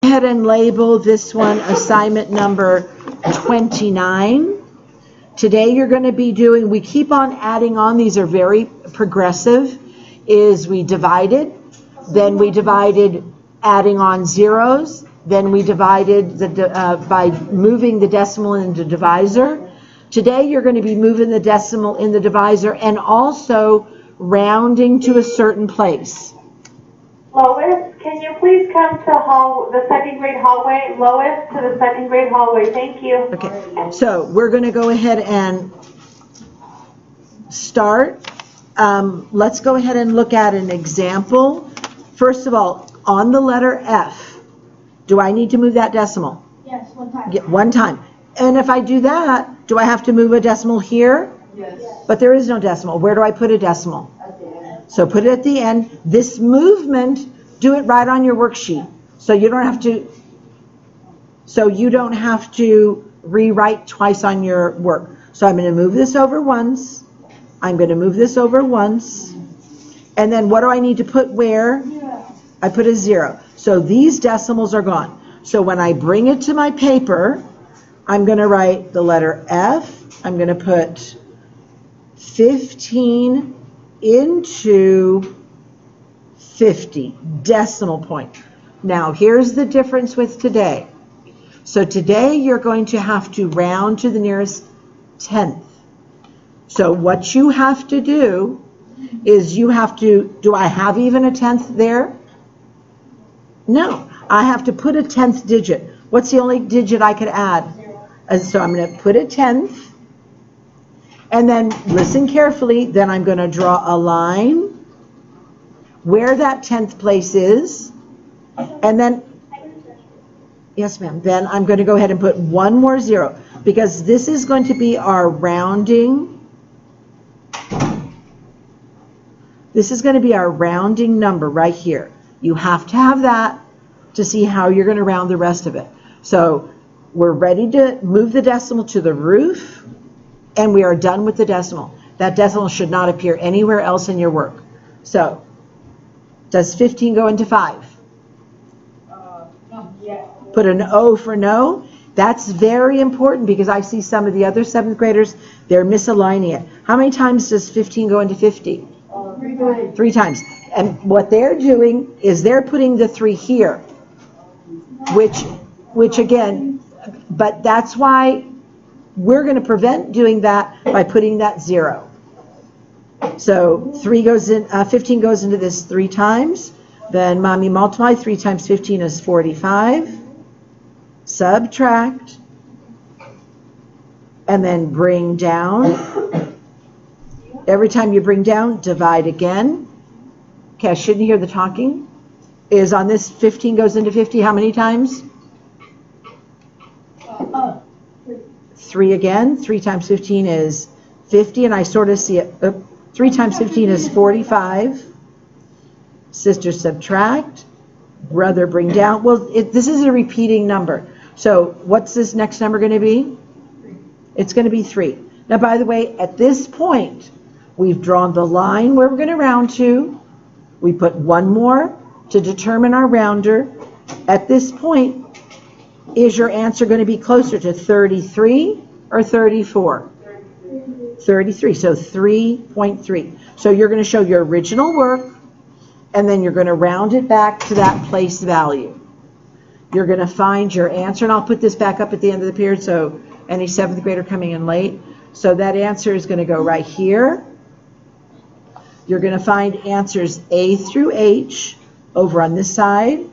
ahead and label this one assignment number 29. Today you're going to be doing, we keep on adding on, these are very progressive, is we divided, then we divided adding on zeros, then we divided by moving the decimal into divisor. Today you're going to be moving the decimal in the divisor and also rounding to a certain place. Lois, can you please come to the second grade hallway? Lois, to the second grade hallway. Thank you. Okay, so we're going to go ahead and start. Let's go ahead and look at an example. First of all, on the letter F, do I need to move that decimal? Yes, one time. Yeah, one time. And if I do that, do I have to move a decimal here? Yes. But there is no decimal. Where do I put a decimal? At the end. So put it at the end. This movement, do it right on your worksheet. So you don't have to rewrite twice on your work. So I'm going to move this over once. I'm going to move this over once. And then what do I need to put where? Yeah. I put a 0. So these decimals are gone. So when I bring it to my paper, I'm going to write the letter F. I'm going to put 15 into 50, decimal point. Now here's the difference with today. So today you're going to have to round to the nearest tenth. So what you have to do is you have to, do I have even a tenth there? No, I have to put a tenth digit. What's the only digit I could add? And so I'm going to put a tenth, and then listen carefully, then I'm going to draw a line where that tenth place is, and then, yes ma'am, then I'm going to go ahead and put one more 0, because this is going to be our rounding. This is going to be our rounding number right here. You have to have that to see how you're going to round the rest of it. So we're ready to move the decimal to the roof, and we are done with the decimal. That decimal should not appear anywhere else in your work. So, does 15 go into 5? No, yeah. Put an O for no. That's very important because I see some of the other 7th graders, they're misaligning it. How many times does 15 go into 50? 3 times. 3 times. And what they're doing is they're putting the 3 here, which again, but that's why we're going to prevent doing that by putting that 0. So 15 goes into this 3 times. Then mommy multiply, 3 times 15 is 45. Subtract. And then bring down. Every time you bring down, divide again. Okay, I shouldn't hear the talking. Is on this 15 goes into 50 how many times? 3 again. 3 times 15 is 50, and I sort of see it. 3 times 15 is 45. Sister subtract. Brother bring down. Well, this is a repeating number. So what's this next number going to be? 3. It's going to be 3. Now, by the way, at this point, we've drawn the line where we're going to round to. We put one more to determine our rounder. At this point, is your answer going to be closer to 33 or 34? 33. So 3.3. So you're going to show your original work, and then you're going to round it back to that place value. You're going to find your answer, and I'll put this back up at the end of the period so any 7th grader coming in late. So that answer is going to go right here. You're going to find answers A through H over on this side.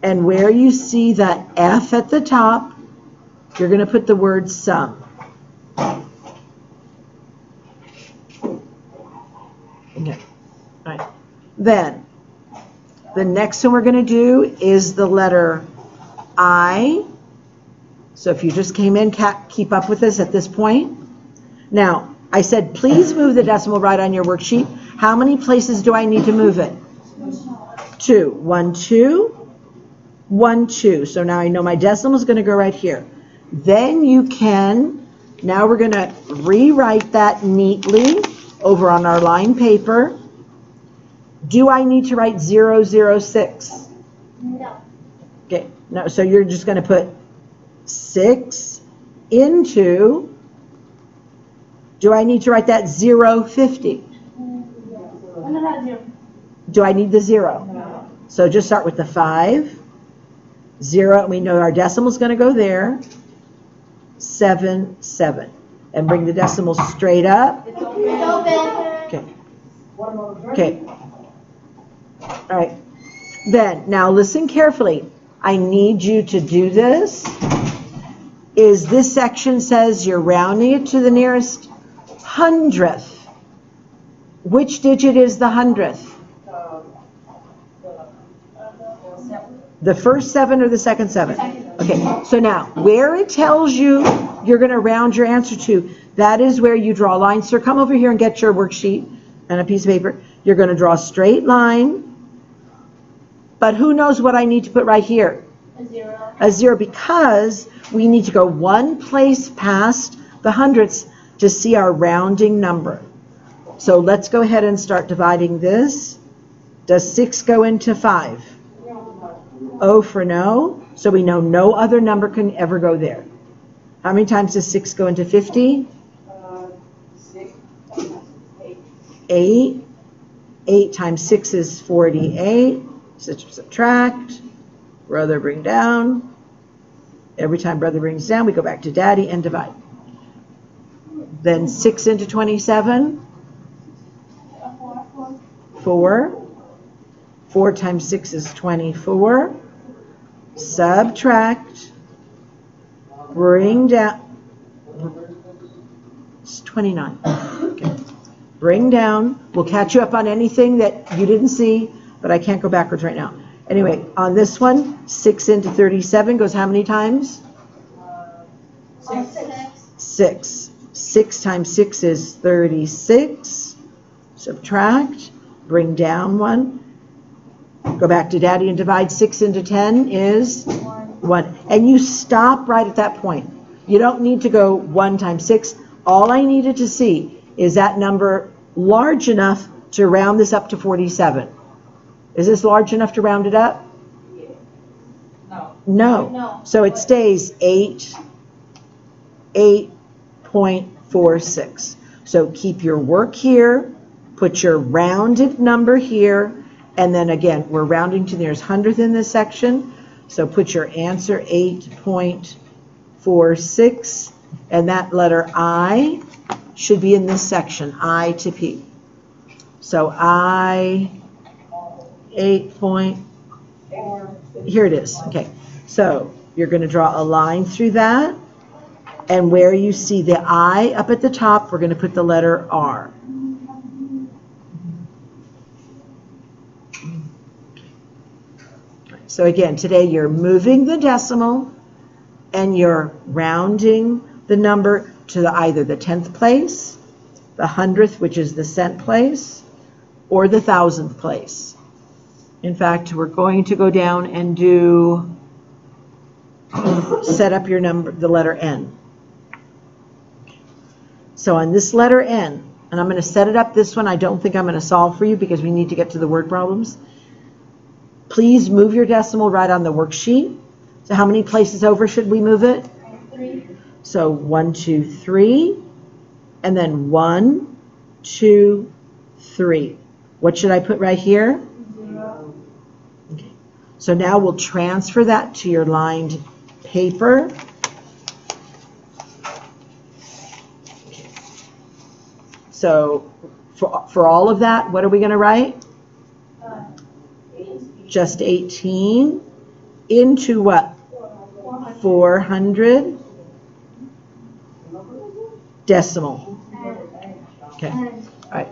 And where you see the F at the top, you're going to put the word sum. Okay. All right. Then, the next one we're going to do is the letter I. So if you just came in, keep up with us at this point. Now, I said, please move the decimal right on your worksheet. How many places do I need to move it? 2. 1, 2. 1, 2. So now I know my decimal is going to go right here. Then you can, now we're going to rewrite that neatly over on our line paper. Do I need to write 006? No. Okay, no, so you're just going to put 6 into, do I need to write that 050? Do I need the 0? No. So just start with the 5, 0, and we know our decimal is going to go there, 7, 7. And bring the decimal straight up. It's open. Okay. Okay. All right. Then, now listen carefully. I need you to do this. Is this section says you're rounding it to the nearest hundredth. Which digit is the hundredth? The first 7 or the second 7? Okay, so now, where it tells you you're going to round your answer to, that is where you draw a line. Sir, come over here and get your worksheet and a piece of paper. You're going to draw a straight line. But who knows what I need to put right here? A 0. A 0, because we need to go one place past the hundredths to see our rounding number. So let's go ahead and start dividing this. Does 6 go into 5? O for no, so we know no other number can ever go there. How many times does 6 go into 50? 8. 8 times 6 is 48. Subtract. Brother bring down. Every time brother brings down, we go back to daddy and divide. Then 6 into 27? 4. 4 times 6 is 24. Subtract. Bring down. It's 29. Okay. Bring down. We'll catch you up on anything that you didn't see, but I can't go backwards right now. Anyway, on this one, 6 into 37 goes how many times? 6. 6 times 6 is 36. Subtract. Bring down 1. Go back to daddy and divide. 6 into 10 is 1. And you stop right at that point. You don't need to go 1 times 6. All I needed to see is that number large enough to round this up to 47. Is this large enough to round it up? No. No. So it stays 8.46. So keep your work here, put your rounded number here, and then again, we're rounding to the nearest hundredth in this section. So put your answer 8.46, and that letter I should be in this section, I to P. So I, 8 point, here it is. Okay, so you're going to draw a line through that, and where you see the I up at the top, we're going to put the letter R. So again, today you're moving the decimal and you're rounding the number to either the 10th place, the 100th, which is the cent place, or the 1,000th place. In fact, we're going to go down and do, set up your number, the letter N. So on this letter N, and I'm going to set it up this one, I don't think I'm going to solve for you because we need to get to the word problems. Please move your decimal right on the worksheet. So how many places over should we move it? 3. So 1, 2, 3, and then 1, 2, 3. What should I put right here? 0. Okay. So now we'll transfer that to your lined paper. Okay. So for all of that, what are we going to write? Just 18 into what? 400 decimal. Okay. All right.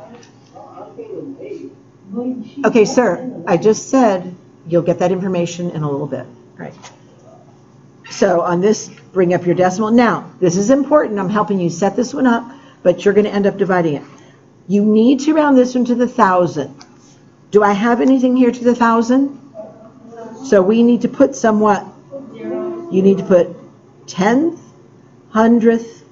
Okay, sir, I just said you'll get that information in a little bit. All right. So on this, bring up your decimal. Now, this is important. I'm helping you set this one up, but you're going to end up dividing it. You need to round this one to the 1,000. Do I have anything here to the 1,000? So we need to put somewhat. 0. You need to put 10th, 100th,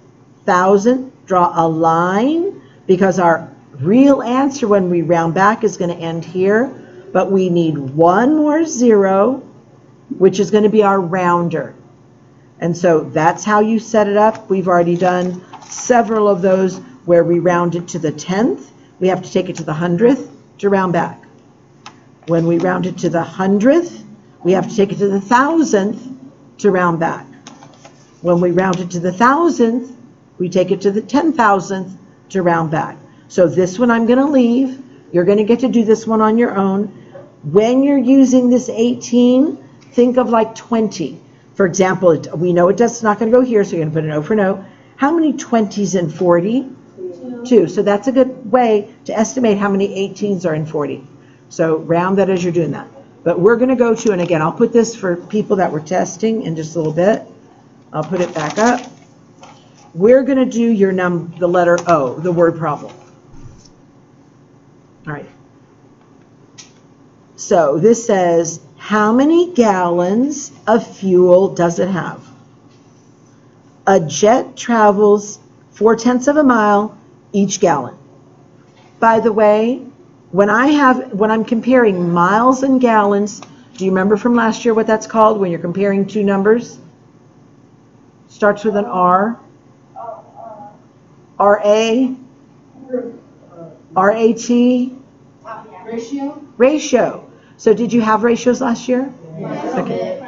1,000. Draw a line because our real answer when we round back is going to end here. But we need one more 0 which is going to be our rounder. And so that's how you set it up. We've already done several of those where we round it to the 10th. We have to take it to the 100th to round back. When we round it to the 100th, we have to take it to the 1000th to round back. When we round it to the 1000th, we take it to the 10,000th to round back. So this one I'm going to leave. You're going to get to do this one on your own. When you're using this 18, think of like 20. For example, we know it's not going to go here, so you're going to put an O for no. How many 20s in 40? 2. So that's a good way to estimate how many 18s are in 40. So round that as you're doing that. But we're going to go to, and again, I'll put this for people that we're testing in just a little bit. I'll put it back up. We're going to do the letter O, the word problem. All right. So this says, how many gallons of fuel does it have? A jet travels 0.4 of a mile each gallon. By the way, when I'm comparing miles and gallons, do you remember from last year what that's called when you're comparing two numbers? Starts with an R. RA. RAT. Ratio. So did you have ratios last year? Okay.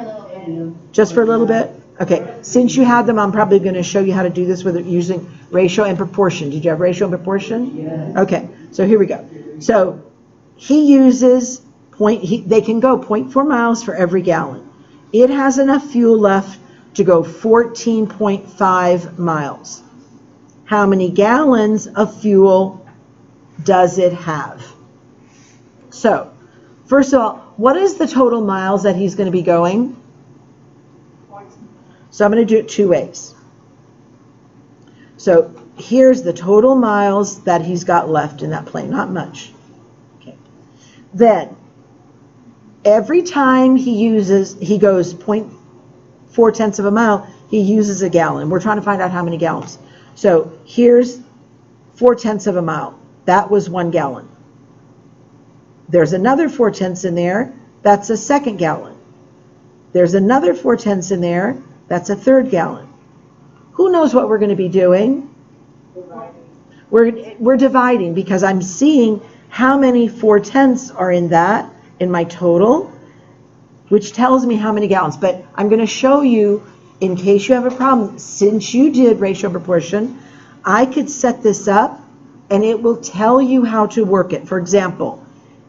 Just for a little bit? Okay. Since you had them, I'm probably going to show you how to do this with using ratio and proportion. Did you have ratio and proportion? Yes. Okay. So here we go. So he uses they can go 0.4 miles for every gallon. It has enough fuel left to go 14.5 miles. How many gallons of fuel does it have? So, first of all, what is the total miles that he's going to be going? So I'm going to do it two ways. So here's the total miles that he's got left in that plane, not much. Okay. Then, every time he goes 0.4 of a mile, he uses a gallon. We're trying to find out how many gallons. So here's 0.4 of a mile. That was 1 gallon. There's another 0.4 in there. That's a second gallon. There's another 0.4 in there. That's a third gallon. Who knows what we're going to be doing? We're dividing because I'm seeing how many 0.4 are in my total, which tells me how many gallons. But I'm going to show you, in case you have a problem, since you did ratio and proportion, I could set this up and it will tell you how to work it. For example,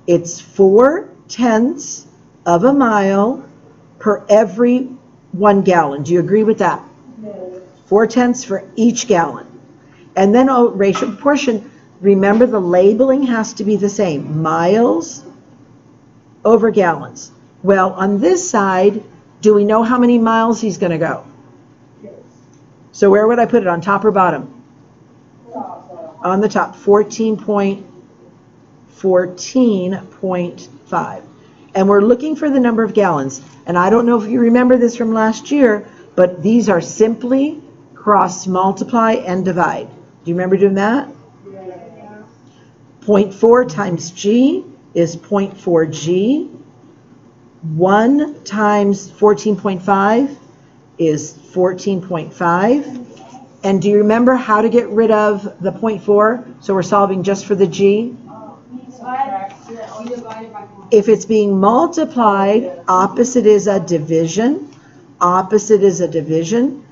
it's 0.4 of a mile per every 1 gallon. Do you agree with that? No. 0.4 for each gallon. And then ratio and proportion, remember the labeling has to be the same. Miles over gallons. Well, on this side, do we know how many miles he's going to go? Yes. So where would I put it, on top or bottom? On the top, 14.5. And we're looking for the number of gallons. And I don't know if you remember this from last year, but these are simply cross multiply and divide. Do you remember doing that? Yeah. 0.4 times G is 0.4 G. 1 times 14.5 is 14.5. And do you remember how to get rid of the 0.4? So we're solving just for the G. If it's being multiplied, opposite is a division. Opposite is a division.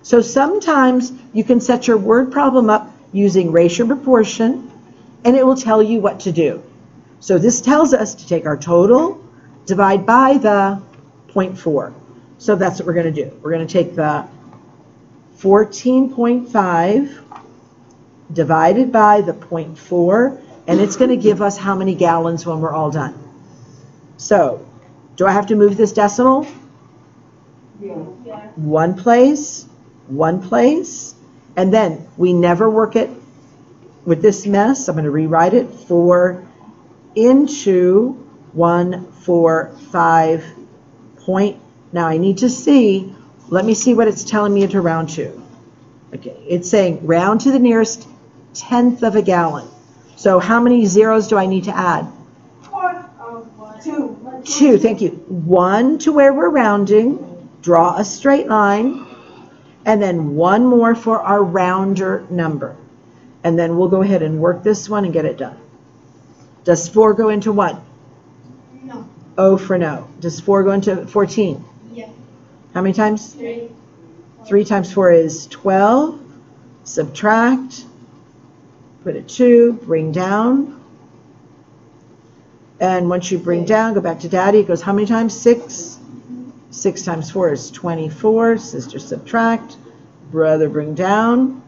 So sometimes you can set your word problem up using ratio and proportion, and it will tell you what to do. So this tells us to take our total, divide by the 0.4. So that's what we're going to do. We're going to take the 14.5 divided by the 0.4, and it's going to give us how many gallons when we're all done. So, do I have to move this decimal? Yeah. One place, and then we never work it with this mess. I'm going to rewrite it. 4 into 145 point. Now I need to see, let me see what it's telling me to round to. Okay, it's saying round to the nearest 1/10 of a gallon. So how many zeros do I need to add? 2. 2, thank you. 1 to where we're rounding, draw a straight line, and then 1 more for our rounder number. And then we'll go ahead and work this one and get it done. Does 4 go into 1? No. O for no. Does 4 go into 14? Yes. How many times? 3. 3 times 4 is 12. Subtract. Put a 2. Bring down. And once you bring down, go back to Daddy. It goes how many times? 6. 6 times 4 is 24. Sister subtract. Brother bring down.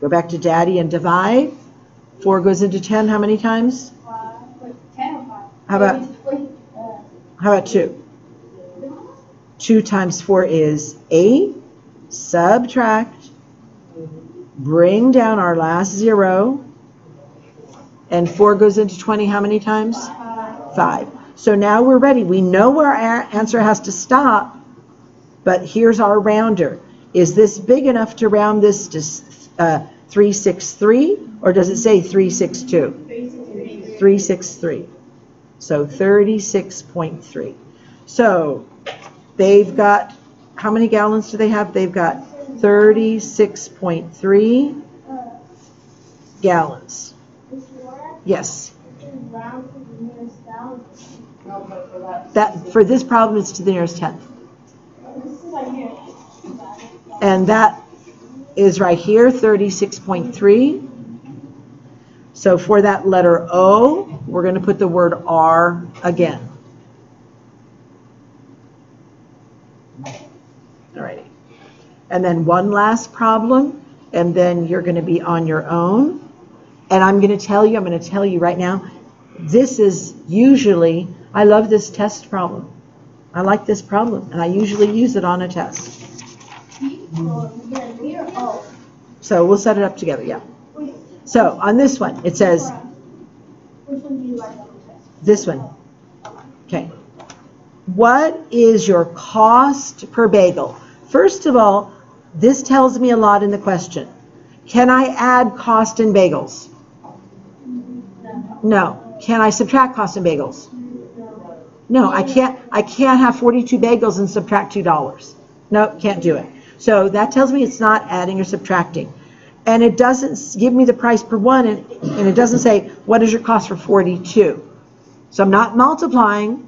Go back to Daddy and divide. 4 goes into 10 how many times? 10 or 5? How about 2? 2 times 4 is 8. Subtract. Bring down our last 0. And 4 goes into 20 how many times? 5. So now we're ready. We know where our answer has to stop, but here's our rounder. Is this big enough to round this to 363, or does it say 362? 363. So 36.3. So they've got, how many gallons do they have? They've got 36.3 gallons. Yes. That for this problem, it's to the nearest tenth. And that is right here, 36.3. So for that letter O, we're going to put the word R again. Alrighty. And then one last problem, and then you're going to be on your own. And I'm going to tell you right now, this is usually, I love this test problem. I like this problem, and I usually use it on a test. So we'll set it up together, yeah. So on this one, it says, Which one do you like on the test? this one. Okay. What is your cost per bagel? First of all, this tells me a lot in the question. Can I add cost in bagels? No. Can I subtract cost in bagels? No, I can't have 42 bagels and subtract $2. No, can't do it. So that tells me it's not adding or subtracting. And it doesn't give me the price per one, and it doesn't say, what is your cost for 42? So I'm not multiplying.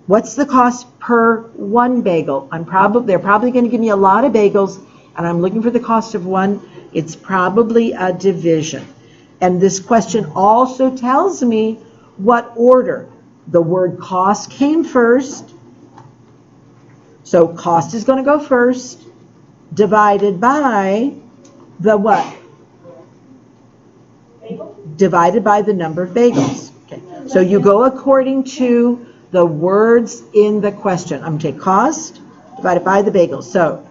What's the cost per one bagel? They're probably going to give me a lot of bagels, and I'm looking for the cost of one. It's probably a division. And this question also tells me what order. The word cost came first. So cost is going to go first, divided by the what? Bagel? Divided by the number of bagels. Okay. So you go according to the words in the question. I'm going to take cost divided by the bagels. So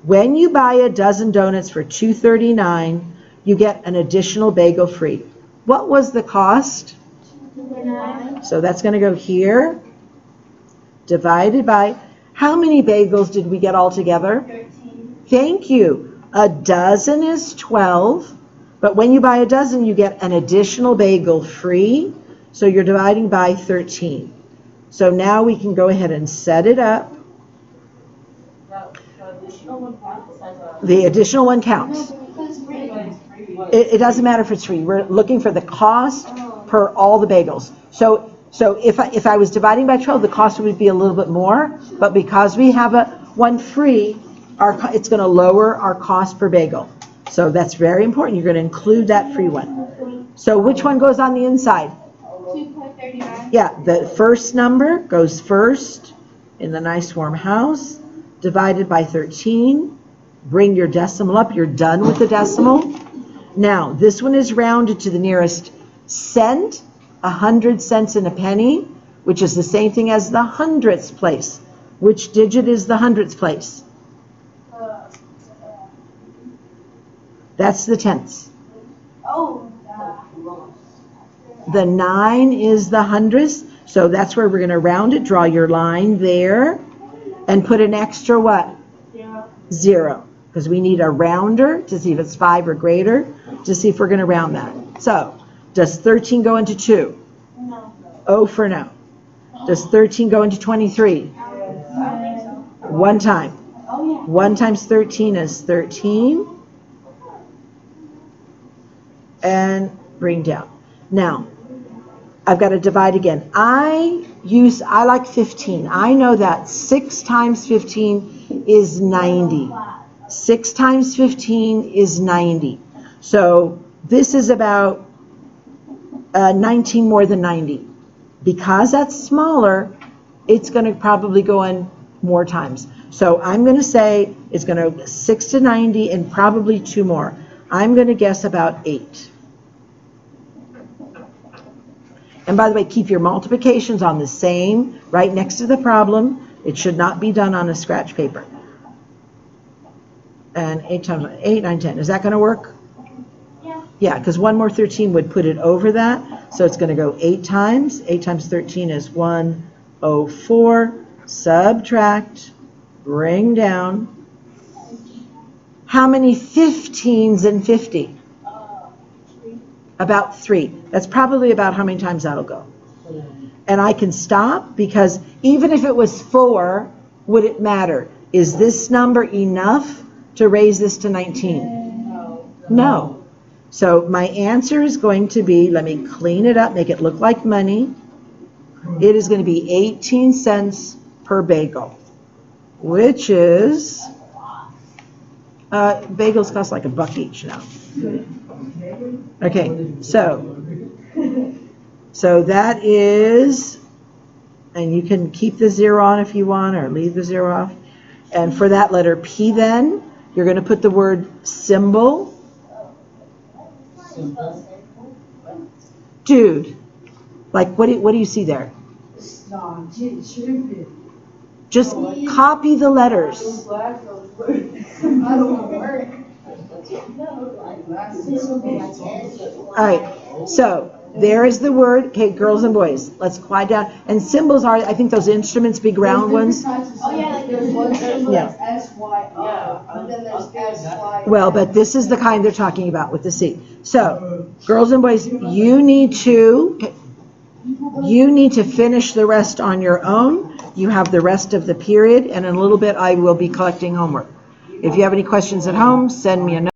when you buy a dozen donuts for $2.39, you get an additional bagel free. What was the cost? $2.39. So that's going to go here, divided by, how many bagels did we get all together? 13. Thank you. A dozen is 12, but when you buy a dozen, you get an additional bagel free, so you're dividing by 13. So now we can go ahead and set it up. The additional one counts. It doesn't matter if it's free. We're looking for the cost per all the bagels. So if I was dividing by 12, the cost would be a little bit more, but because we have one free, it's going to lower our cost per bagel. So that's very important. You're going to include that free one. So which one goes on the inside? 2.39. Yeah, the first number goes first in the nice warm house, divided by 13. Bring your decimal up. You're done with the decimal. Now, this one is rounded to the nearest cent, 100 cents in a penny, which is the same thing as the hundredths place. Which digit is the hundredths place? That's the tenths. The 9 is the hundredths, so that's where we're going to round it. Draw your line there and put an extra what? 0. Because we need a rounder to see if it's 5 or greater, to see if we're going to round that. So, does 13 go into 2? No. O for no. Does 13 go into 23? One time. 1 times 13 is 13. And bring down. Now, I've got to divide again. I like 15. I know that 6 times 15 is 90. 6 times 15 is 90. So this is about 19 more than 90. Because that's smaller, it's going to probably go in more times. So I'm going to say it's going to go 6 to 90 and probably 2 more. I'm going to guess about 8. And by the way, keep your multiplications on the same, right next to the problem. It should not be done on a scratch paper. And 8 times 8, 9, 10. Is that going to work? Yeah. Yeah, because 1 more 13 would put it over that. So it's going to go 8 times. 8 times 13 is 104. Subtract. Bring down. How many 15s in 50? About 3. That's probably about how many times that'll go. And I can stop because even if it was 4, would it matter? Is this number enough to raise this to 19? No. So my answer is going to be, let me clean it up, make it look like money. It is going to be 18 cents per bagel, which is, bagels cost like $1 each now. Okay, so that is, and you can keep the 0 on if you want or leave the 0 off. And for that letter P then, you're going to put the word symbol. Dude, like what do you see there? Just copy the letters. All right, so there is the word. Okay, girls and boys, let's quiet down. And symbols are, I think, those instruments, big round ones. Oh yeah, like there's one symbol Yeah. that's SYR, and then there's SY. Well, but this is the kind they're talking about with the C. So, girls and boys, you need to finish the rest on your own. You have the rest of the period, and in a little bit I will be collecting homework. If you have any questions at home, send me a note.